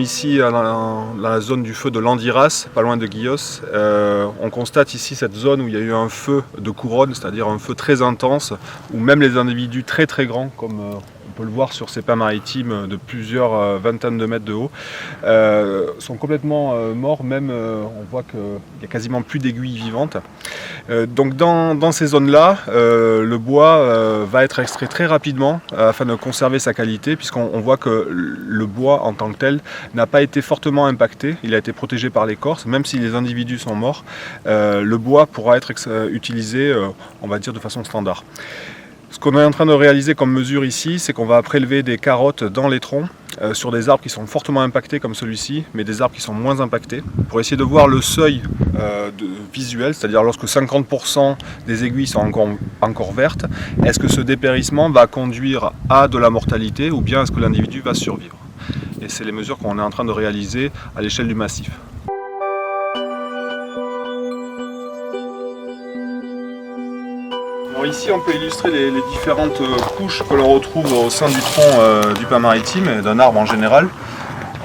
ici dans la zone du feu de Landiras, pas loin de Guillos. On constate ici cette zone où il y a eu un feu de couronne, c'est-à-dire un feu très intense, où même les individus très très grands, comme on peut le voir sur ces pins maritimes de plusieurs vingtaines de mètres de haut, sont complètement morts, même on voit qu'il n'y a quasiment plus d'aiguilles vivantes. Donc dans ces zones-là, le bois va être extrait très rapidement afin de conserver sa qualité, puisqu'on voit que le bois en tant que tel n'a pas été fortement impacté, il a été protégé par l'écorce, même si les individus sont morts, le bois pourra être utilisé, on va dire, de façon standard. Ce qu'on est en train de réaliser comme mesure ici, c'est qu'on va prélever des carottes dans les troncs sur des arbres qui sont fortement impactés comme celui-ci, mais des arbres qui sont moins impactés, pour essayer de voir le seuil visuel, c'est-à-dire lorsque 50% des aiguilles sont encore vertes, est-ce que ce dépérissement va conduire à de la mortalité ou bien est-ce que l'individu va survivre? Et c'est les mesures qu'on est en train de réaliser à l'échelle du massif. Alors ici on peut illustrer les différentes couches que l'on retrouve au sein du tronc du pin maritime et d'un arbre en général.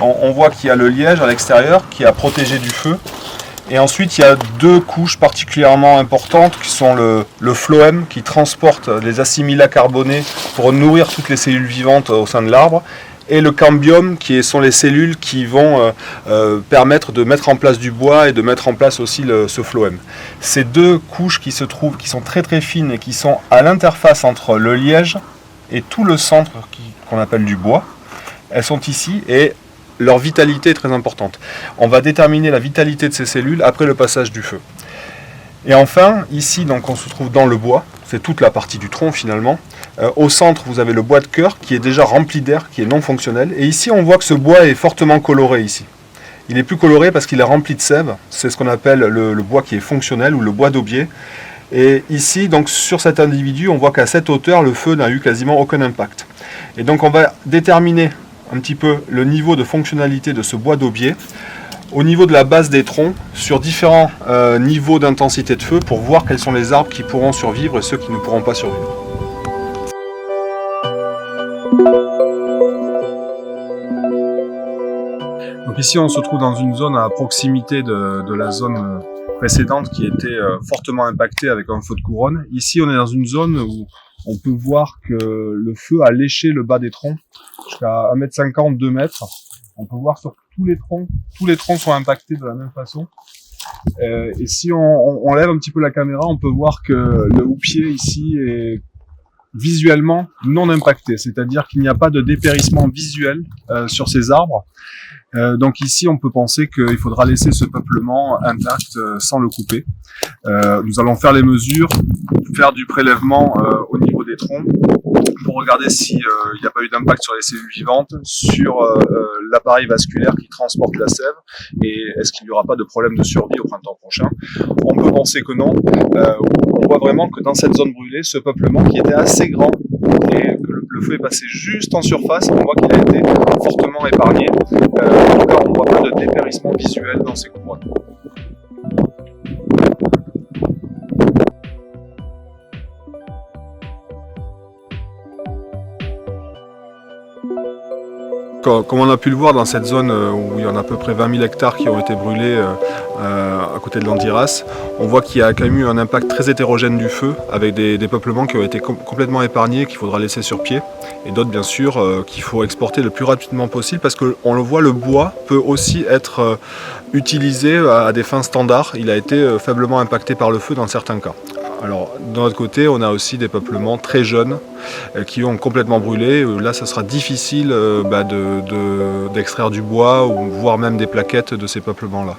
On voit qu'il y a le liège à l'extérieur qui a protégé du feu. Et ensuite il y a deux couches particulièrement importantes qui sont le phloème qui transporte les assimilats carbonés pour nourrir toutes les cellules vivantes au sein de l'arbre. Et le cambium qui sont les cellules qui vont permettre de mettre en place du bois et de mettre en place aussi ce phloème. Ces deux couches qui sont très très fines et qui sont à l'interface entre le liège et tout le centre qu'on appelle du bois, elles sont ici et leur vitalité est très importante. On va déterminer la vitalité de ces cellules après le passage du feu. Et enfin, ici donc on se trouve dans le bois, c'est toute la partie du tronc finalement. Au centre, vous avez le bois de cœur qui est déjà rempli d'air, qui est non fonctionnel. Et ici, on voit que ce bois est fortement coloré ici. Il est plus coloré parce qu'il est rempli de sève. C'est ce qu'on appelle le bois qui est fonctionnel ou le bois d'aubier. Et ici, donc sur cet individu, on voit qu'à cette hauteur, le feu n'a eu quasiment aucun impact. Et donc on va déterminer un petit peu le niveau de fonctionnalité de ce bois d'aubier au niveau de la base des troncs, sur différents niveaux d'intensité de feu, pour voir quels sont les arbres qui pourront survivre et ceux qui ne pourront pas survivre. Donc ici on se trouve dans une zone à proximité de la zone précédente qui était fortement impactée avec un feu de couronne. Ici on est dans une zone où on peut voir que le feu a léché le bas des troncs jusqu'à 1,50 m, 2 m. On peut voir sur tous les troncs sont impactés de la même façon. Et si on lève un petit peu la caméra, on peut voir que le houppier ici est visuellement non impacté, c'est-à-dire qu'il n'y a pas de dépérissement visuel sur ces arbres. Donc ici on peut penser qu'il faudra laisser ce peuplement intact sans le couper. Nous allons faire les mesures, faire du prélèvement au niveau des troncs pour regarder s'il n'y a pas eu d'impact sur les cellules vivantes, sur l'appareil vasculaire qui transporte la sève, et est-ce qu'il n'y aura pas de problème de survie au printemps prochain. On peut penser que non. On voit vraiment que dans cette zone brûlée, ce peuplement qui était assez grand et que le feu est passé juste en surface, on voit qu'il a été fortement épargné. En tout cas, on ne voit pas de dépérissement visuel dans ces couronnes. Comme on a pu le voir dans cette zone où il y en a à peu près 20 000 hectares qui ont été brûlés à côté de Landiras, on voit qu'il y a quand même eu un impact très hétérogène du feu, avec des peuplements qui ont été complètement épargnés, qu'il faudra laisser sur pied, et d'autres bien sûr qu'il faut exporter le plus rapidement possible, parce qu'on le voit, le bois peut aussi être utilisé à des fins standards. Il a été faiblement impacté par le feu dans certains cas. Alors, de notre côté, on a aussi des peuplements très jeunes qui ont complètement brûlé. Là, ça sera difficile d'extraire du bois ou voire même des plaquettes de ces peuplements-là.